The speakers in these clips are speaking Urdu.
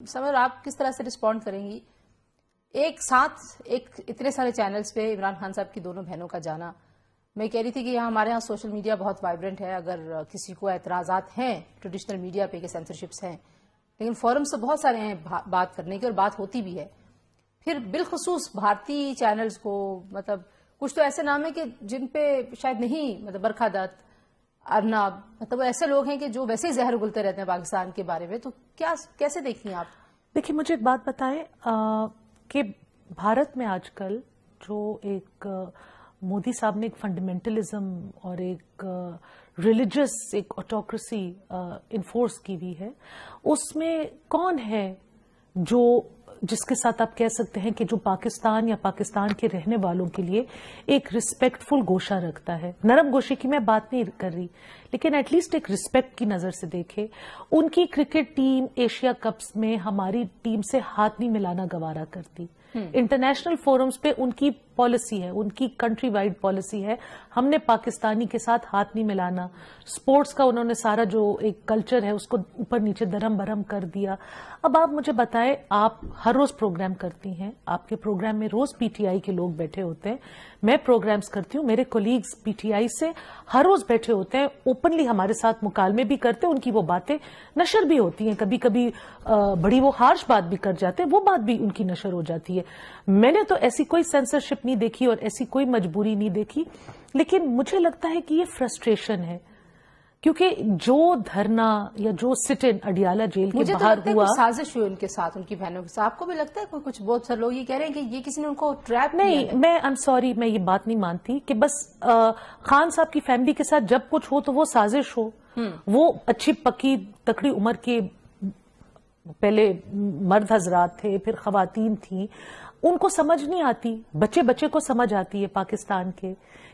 سمر آپ کس طرح سے رسپونڈ کریں گی؟ ایک ساتھ اتنے سارے چینلز پہ عمران خان صاحب کی دونوں بہنوں کا جانا. میں کہہ رہی تھی کہ یہاں ہمارے ہاں سوشل میڈیا بہت وائبرنٹ ہے. اگر کسی کو اعتراضات ہیں ٹریڈیشنل میڈیا پہ کہ سینسرشپس ہیں، لیکن فورمز تو بہت سارے ہیں بات کرنے کے، اور بات ہوتی بھی ہے. پھر بالخصوص بھارتی چینلز کو مطلب کچھ تو ایسے نام ہیں کہ جن پہ شاید نہیں، مطلب برکھا دت، ارنب، مطلب ایسے لوگ ہیں کہ جو ویسے ہی زہر اگلتے رہتے ہیں پاکستان کے بارے میں. تو کیسے دیکھیں آپ؟ دیکھیں، مجھے ایک بات بتائیں کہ بھارت میں آج کل جو ایک مودی صاحب نے ایک فنڈامنٹلزم اور ایک ریلیجس ایک آٹوکریسی انفورس کی ہوئی ہے، اس میں کون ہے جس کے ساتھ آپ کہہ سکتے ہیں کہ جو پاکستان یا پاکستان کے رہنے والوں کے لیے ایک رسپیکٹفل گوشہ رکھتا ہے؟ نرم گوشے کی میں بات نہیں کر رہی، لیکن ایٹ لیسٹ ایک رسپیکٹ کی نظر سے دیکھے. ان کی کرکٹ ٹیم ایشیا کپس میں ہماری ٹیم سے ہاتھ نہیں ملانا گوارا کرتی. انٹرنیشنل فورمز پہ ان کی پالیسی ہے، ان کی کنٹری وائڈ پالیسی ہے، ہم نے پاکستانی کے ساتھ ہاتھ نہیں ملانا. سپورٹس کا انہوں نے سارا جو ایک کلچر ہے اس کو اوپر نیچے درم برہم کر دیا. اب آپ مجھے بتائیں، آپ ہر روز پروگرام کرتی ہیں، آپ کے پروگرام میں روز پی ٹی آئی کے لوگ بیٹھے ہوتے ہیں، میں پروگرامز کرتی ہوں، میرے کولیگز پی ٹی آئی سے ہر روز بیٹھے ہوتے ہیں، اوپنلی ہمارے ساتھ مکالمے بھی کرتے ہیں، ان کی وہ باتیں نشر بھی ہوتی ہیں، کبھی کبھی بڑی وہ ہارش بات بھی کر جاتے ہیں، وہ بات بھی ان کی نشر ہو جاتی ہے. میں نے تو ایسی کوئی سینسرشپ نہیں دیکھی اور ایسی کوئی مجبوری نہیں دیکھی، لیکن مجھے لگتا ہے کہ یہ فرسٹریشن ہے، کیونکہ جو دھرنا یا جو سٹ ان اڈیالہ جیل کے باہر ہوا، سازش ہوئی ان کے ساتھ، ان کی بہنوں کے ساتھ. آپ کو بھی لگتا ہے کچھ بہت سارے لوگ یہ کہہ رہے ہیں کہ یہ کسی نے ان کو ٹریپ نہیں، میں ایم سوری، میں یہ بات نہیں مانتی کہ بس خان صاحب کی فیملی کے ساتھ جب کچھ ہو تو وہ سازش ہو. وہ اچھی پکی تکڑی عمر کے پہلے مرد حضرات تھے، پھر خواتین تھیں، ان کو سمجھ نہیں آتی، بچے کو سمجھ آتی ہے پاکستان کے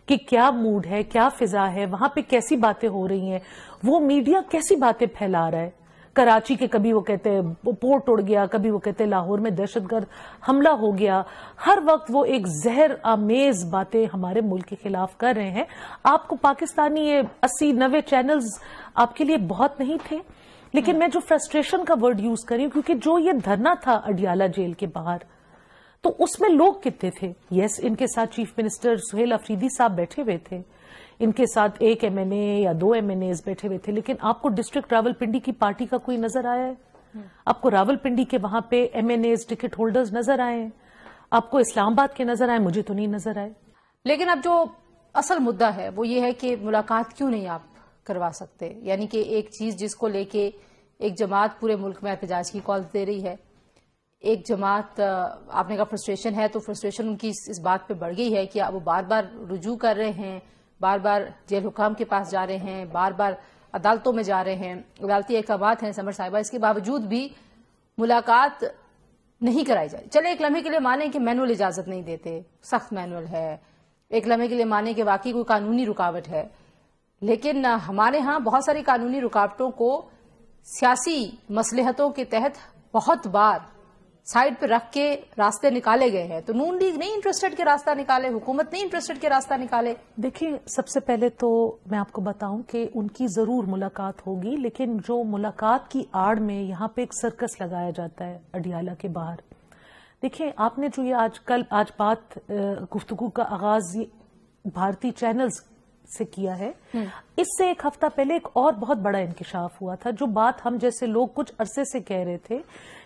کہ کیا موڈ ہے، کیا فضا ہے، وہاں پہ کیسی باتیں ہو رہی ہیں، وہ میڈیا کیسی باتیں پھیلا رہا ہے. کراچی کے کبھی وہ کہتے ہیں پورٹ اڑ گیا، کبھی وہ کہتے ہیں لاہور میں دہشت گرد حملہ ہو گیا. ہر وقت وہ ایک زہر آمیز باتیں ہمارے ملک کے خلاف کر رہے ہیں. آپ کو پاکستانی یہ 80-90 چینلز آپ کے لیے بہت نہیں تھے؟ لیکن میں جو فرسٹریشن کا ورڈ یوز کری، کیونکہ جو یہ دھرنا تھا اڈیالہ جیل کے باہر، تو اس میں لوگ کتنے تھے؟ یس، ان کے ساتھ چیف منسٹر سہیل افریدی صاحب بیٹھے ہوئے تھے، ان کے ساتھ ایک ایم این اے یا 2 ایم این ایز بیٹھے ہوئے تھے، لیکن آپ کو ڈسٹرکٹ راولپنڈی کی پارٹی کا کوئی نظر آیا ہے؟ آپ کو راولپنڈی کے وہاں پہ M N As ticket holders نظر آئے ہیں؟ آپ کو اسلام آباد کے نظر آئے؟ مجھے تو نہیں نظر آئے. لیکن اب جو اصل مدعا ہے وہ یہ ہے کہ ملاقات کیوں نہیں آپ کروا سکتے؟ یعنی کہ ایک چیز جس کو لے کے ایک جماعت پورے ملک میں احتجاج کی کال دے رہی ہے، ایک جماعت، آپ نے کہا فرسٹریشن ہے، تو فرسٹریشن ان کی اس بات پہ بڑھ گئی ہے کہ وہ بار بار رجوع کر رہے ہیں، بار بار جیل حکام کے پاس جا رہے ہیں، بار بار عدالتوں میں جا رہے ہیں، عدالتی احکامات ہیں سمر صاحبہ، اس کے باوجود بھی ملاقات نہیں کرائی جائے. چلے ایک لمحے کے لیے مانیں کہ مینول اجازت نہیں دیتے، سخت مینول ہے، ایک لمحے کے لیے مانیں کہ واقعی کوئی قانونی رکاوٹ ہے، لیکن ہمارے ہاں بہت ساری قانونی رکاوٹوں کو سیاسی مصلحتوں کے تحت بہت بار سائڈ پہ رکھ کے راستے نکالے گئے ہیں. تو نون لیگ نہیں انٹرسٹڈ کے راستہ نکالے، حکومت نہیں انٹرسٹڈ کے راستہ نکالے. دیکھیے، سب سے پہلے تو میں آپ کو بتاؤں کہ ان کی ضرور ملاقات ہوگی، لیکن جو ملاقات کی آڑ میں یہاں پہ ایک سرکس لگایا جاتا ہے اڈیالہ کے باہر. دیکھیں، آپ نے جو یہ آج بات گفتگو کا آغاز بھارتی چینلز سے کیا ہے، اس سے ایک ہفتہ پہلے ایک اور بہت بڑا انکشاف ہوا تھا. جو بات ہم جیسے لوگ کچھ عرصے سے کہہ رہے تھے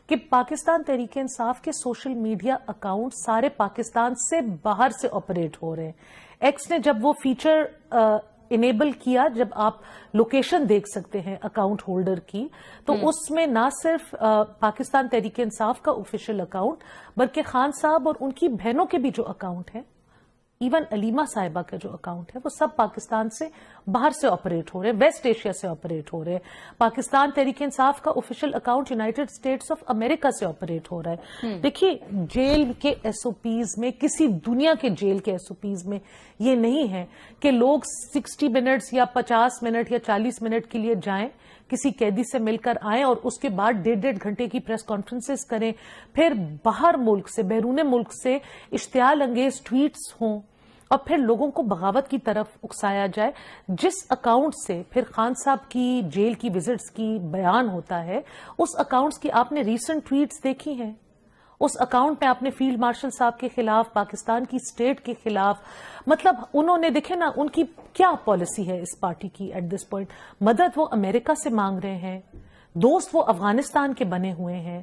کہ پاکستان تحریک انصاف کے سوشل میڈیا اکاؤنٹ سارے پاکستان سے باہر سے آپریٹ ہو رہے ہیں. ایکس نے جب وہ فیچر انیبل کیا، جب آپ لوکیشن دیکھ سکتے ہیں اکاؤنٹ ہولڈر کی، تو اس میں نہ صرف پاکستان تحریک انصاف کا آفیشیل اکاؤنٹ، بلکہ خان صاحب اور ان کی بہنوں کے بھی جو اکاؤنٹ ہیں، ایون علیمہ صاحبہ کا جو اکاؤنٹ ہے، وہ سب پاکستان سے باہر سے آپریٹ ہو رہے ہیں، ویسٹ ایشیا سے آپریٹ ہو رہے ہیں. پاکستان تحریک انصاف کا official account United States of America سے آپریٹ ہو رہا ہے. دیکھیے، جیل کے ایس او پیز میں، کسی دنیا کے جیل کے ایس او پیز میں یہ نہیں ہے کہ لوگ 60 منٹس یا 50 منٹ یا 40 منٹ کے لیے جائیں، کسی قیدی سے مل کر آئیں اور اس کے بعد 1.5 گھنٹے کی پریس کانفرنسز کریں، پھر باہر ملک سے، بیرون ملک سے اشتعال انگیز ٹویٹس ہوں اور پھر لوگوں کو بغاوت کی طرف اکسایا جائے. جس اکاؤنٹ سے پھر خان صاحب کی جیل کی وزٹس کی بیان ہوتا ہے, اس اکاؤنٹس کی آپ نے ریسنٹ ٹویٹس دیکھی ہیں؟ اس اکاؤنٹ میں آپ نے فیلڈ مارشل صاحب کے خلاف, پاکستان کی اسٹیٹ کے خلاف, مطلب انہوں نے دیکھے نا ان کی کیا پالیسی ہے اس پارٹی کی ایٹ دس پوائنٹ. مدد وہ امریکہ سے مانگ رہے ہیں, دوست وہ افغانستان کے بنے ہوئے ہیں,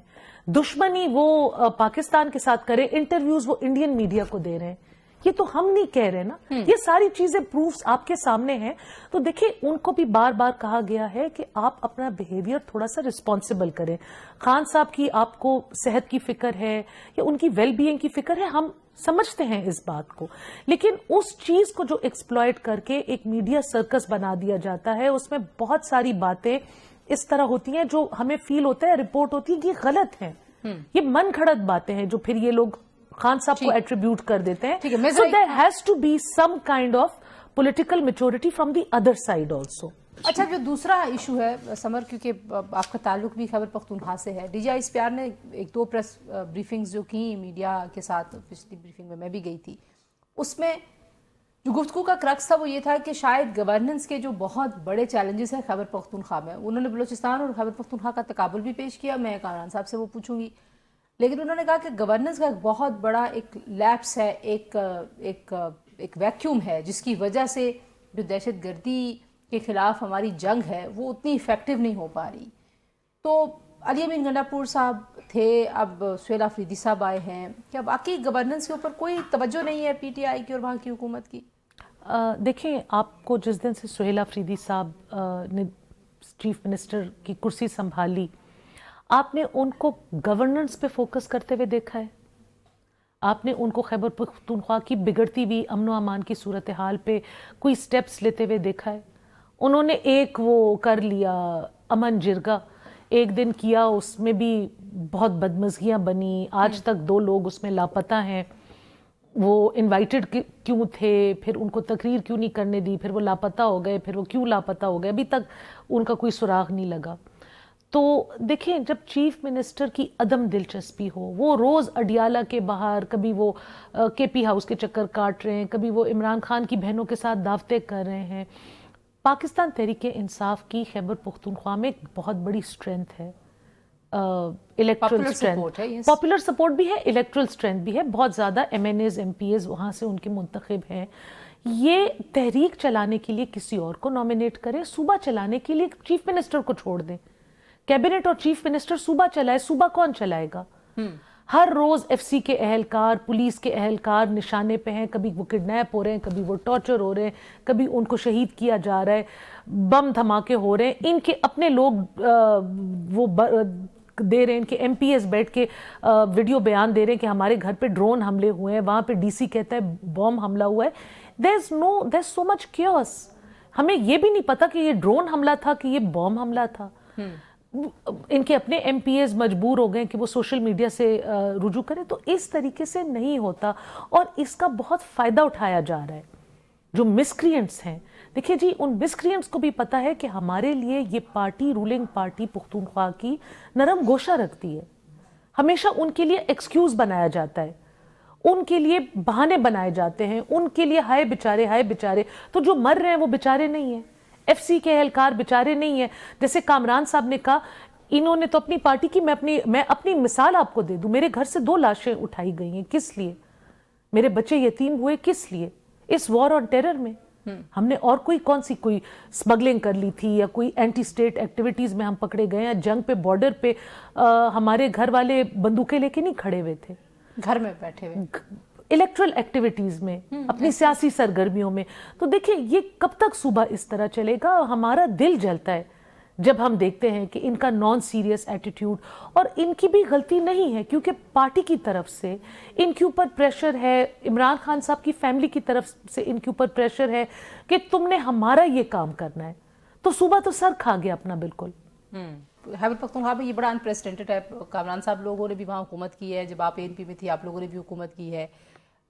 دشمنی وہ پاکستان کے ساتھ کرے, انٹرویوز وہ انڈین میڈیا کو دے رہے ہیں. یہ تو ہم نہیں کہہ رہے نا, یہ ساری چیزیں پروفز آپ کے سامنے ہیں. تو دیکھیں ان کو بھی بار بار کہا گیا ہے کہ آپ اپنا بیہیویئر تھوڑا سا رسپانسبل کریں. خان صاحب کی آپ کو صحت کی فکر ہے یا ان کی ویل بینگ کی فکر ہے, ہم سمجھتے ہیں اس بات کو, لیکن اس چیز کو جو ایکسپلائٹ کر کے ایک میڈیا سرکس بنا دیا جاتا ہے, اس میں بہت ساری باتیں اس طرح ہوتی ہیں جو ہمیں فیل ہوتا ہے, رپورٹ ہوتی ہے کہ یہ غلط ہیں, یہ من گھڑت باتیں ہیں جو پھر یہ لوگ خان صاحب کو ایٹریبیوٹ کر دیتے ہیں. So there has to be some kind of political maturity from the other side also. اچھا, جو دوسرا ایشو ہے سمر, کیونکہ آپ کا تعلق بھی خیبر پختونخوا سے ہے, ڈی جی آئی اسپیار نے ایک دو پریس بریفنگز جو کی میڈیا کے ساتھ, پچھلی بریفنگ میں بھی گئی تھی, اس میں جو گفتگو کا کرکس تھا وہ یہ تھا کہ شاید گورننس کے جو بہت بڑے چیلنجز ہیں خیبر پختونخوا میں, انہوں نے بلوچستان اور خیبر پختونخوا کا تقابل بھی پیش کیا, میں کامران صاحب سے وہ پوچھوں گی, لیکن انہوں نے کہا کہ گورننس کا ایک بہت بڑا ایک لیپس ہے, ایک ویکیوم ہے, جس کی وجہ سے جو دہشت گردی کے خلاف ہماری جنگ ہے وہ اتنی ایفیکٹو نہیں ہو پا رہی. تو علی امین گنڈاپور صاحب تھے, اب سہیل آفریدی صاحب آئے ہیں, کیا باقی گورننس کے اوپر کوئی توجہ نہیں ہے پی ٹی آئی کی اور وہاں کی حکومت کی؟ دیکھیں, آپ کو جس دن سے سہیل آفریدی صاحب نے چیف منسٹر کی کرسی سنبھالی, آپ نے ان کو گورننس پہ فوکس کرتے ہوئے دیکھا ہے؟ آپ نے ان کو خیبر پختونخوا کی بگڑتی ہوئی امن و امان کی صورتحال پہ کوئی سٹیپس لیتے ہوئے دیکھا ہے؟ انہوں نے ایک وہ کر لیا امن جرگہ, ایک دن کیا, اس میں بھی بہت بدمزگیاں بنی, آج تک 2 لوگ اس میں لاپتہ ہیں. وہ انوائٹڈ کیوں تھے, پھر ان کو تقریر کیوں نہیں کرنے دی, پھر وہ لاپتہ ہو گئے, پھر وہ کیوں لاپتہ ہو گئے, ابھی تک ان کا کوئی سراغ نہیں لگا. تو دیکھیں, جب چیف منسٹر کی عدم دلچسپی ہو, وہ روز اڈیالہ کے باہر, کبھی وہ کے پی ہاؤس کے چکر کاٹ رہے ہیں, کبھی وہ عمران خان کی بہنوں کے ساتھ دعوتیں کر رہے ہیں. پاکستان تحریک انصاف کی خیبر پختونخوا میں ایک بہت بڑی اسٹرینتھ ہے, الیکٹرل اسٹرینتھ, پاپولر سپورٹ بھی ہے, الیکٹرل اسٹرینتھ بھی ہے, بہت زیادہ M N As, M P As وہاں سے ان کے منتخب ہیں. یہ تحریک چلانے کے لیے کسی اور کو نامینیٹ کریں, صوبہ چلانے کے لیے چیف منسٹر کو چھوڑ دیں. کیبنٹ اور چیف منسٹر صوبہ چلائے, صوبہ کون چلائے گا؟ ہر روز ایف سی کے اہلکار, پولیس کے اہلکار نشانے پہ ہیں, کبھی وہ کڈنیپ ہو رہے ہیں, کبھی وہ ٹارچر ہو رہے ہیں, کبھی ان کو شہید کیا جا رہا ہے, بم دھماکے ہو رہے ہیں. ان کے اپنے لوگ وہ دے رہے ہیں, ان کے ایم پی ایس بیٹھ کے ویڈیو بیان دے رہے ہیں کہ ہمارے گھر پہ ڈرون حملے ہوئے ہیں, وہاں پہ ڈی سی کہتا ہے بم حملہ ہوا ہے. there's so much chaos. ہمیں یہ بھی نہیں پتا کہ یہ ڈرون حملہ تھا کہ یہ بم حملہ تھا. ان کے اپنے ایم پی ایز مجبور ہو گئے کہ وہ سوشل میڈیا سے رجوع کریں. تو اس طریقے سے نہیں ہوتا, اور اس کا بہت فائدہ اٹھایا جا رہا ہے. جو مسکرینٹس ہیں, دیکھیں جی, ان مسکرینٹس کو بھی پتا ہے کہ ہمارے لیے یہ پارٹی, رولنگ پارٹی پختونخوا کی نرم گوشہ رکھتی ہے. ہمیشہ ان کے لیے ایکسکیوز بنایا جاتا ہے, ان کے لیے بہانے بنائے جاتے ہیں, ان کے لیے ہائے بیچارے, ہائے بیچارے. تو جو مر رہے ہیں وہ بیچارے نہیں ہیں, ایف سی کے اہلکار بیچارے نہیں ہیں. جیسے کامران صاحب نے کہا, انہوں نے تو اپنی پارٹی کی, میں اپنی مثال آپ کو دے دوں, میرے گھر سے 2 لاشیں اٹھائی گئی ہیں. کس لیے؟ میرے بچے یتیم ہوئے, کس لیے؟ اس وار آن ٹیرر میں. ہم نے اور کون سی کوئی سمگلنگ کر لی تھی, یا کوئی اینٹی اسٹیٹ ایکٹیویٹیز میں ہم پکڑے گئے ہیں, جنگ پہ بارڈر پہ ہمارے گھر والے بندوقیں لے کے نہیں کھڑے ہوئے تھے, گھر میں بیٹھے ہوئے, الیکٹرل ایکٹیویٹیز میں, اپنی سیاسی سرگرمیوں میں. تو دیکھیں, یہ کب تک صوبہ اس طرح چلے گا؟ ہمارا دل جلتا ہے جب ہم دیکھتے ہیں کہ ان کا نان سیریس ایٹیٹیوڈ, اور ان کی بھی غلطی نہیں ہے کیونکہ پارٹی کی طرف سے ان کے اوپر پریشر ہے, عمران خان صاحب کی فیملی کی طرف سے ان کے اوپر پریشر ہے کہ تم نے ہمارا یہ کام کرنا ہے. تو صوبہ تو سر کھا گیا اپنا بالکل. خیبر پختونخوا میں یہ بڑا انپریسیڈنٹڈ ہے. کامران صاحب لوگوں نے بھی وہاں حکومت کی ہے, جب آپ اے این پی میں تھی آپ لوگوں نے بھی حکومت کی ہے,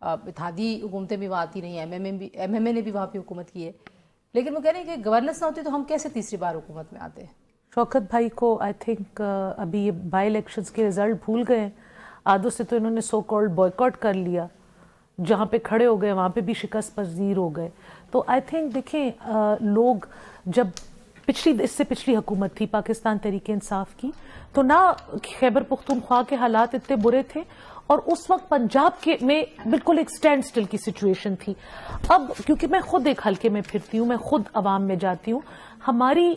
اتحادی حکومتیں بھی وہاں آتی رہی ہیں, ایم ایم اے نے بھی وہاں پہ حکومت کی ہے, لیکن وہ کہہ رہے ہیں کہ گورننس نہ ہوتی تو ہم کیسے تیسری بار حکومت میں آتے ہیں. شوکت بھائی کو آئی تھنک ابھی یہ بائی الیکشنز کے رزلٹ بھول گئے, آدھوں سے تو انہوں نے سو کالڈ بوائیکاٹ کر لیا. جہاں پہ کھڑے ہو گئے وہاں پہ بھی شکست پذیر ہو گئے. تو آئی تھنک دیکھیں لوگ جب اس سے پچھلی حکومت تھی پاکستان تحریک انصاف کی, تو نہ خیبر پختونخوا کے حالات اتنے برے تھے, اور اس وقت پنجاب میں بالکل ایک سٹینڈ سٹل کی سچویشن تھی. اب کیونکہ میں خود ایک حلقے میں پھرتی ہوں, میں خود عوام میں جاتی ہوں, ہماری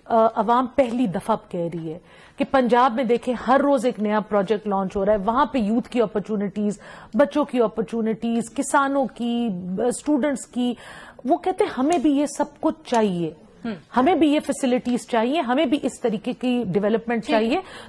عوام پہلی دفعہ کہہ رہی ہے کہ پنجاب میں دیکھیں ہر روز ایک نیا پروجیکٹ لانچ ہو رہا ہے, وہاں پہ یوتھ کی اپرچونٹیز, بچوں کی اپرچونٹیز, کسانوں کی, اسٹوڈنٹس کی. وہ کہتے ہیں ہمیں بھی یہ سب کچھ چاہیے, ہمیں بھی یہ فیسلٹیز چاہیے, ہمیں بھی اس طریقے کی ڈیولپمنٹ چاہیے.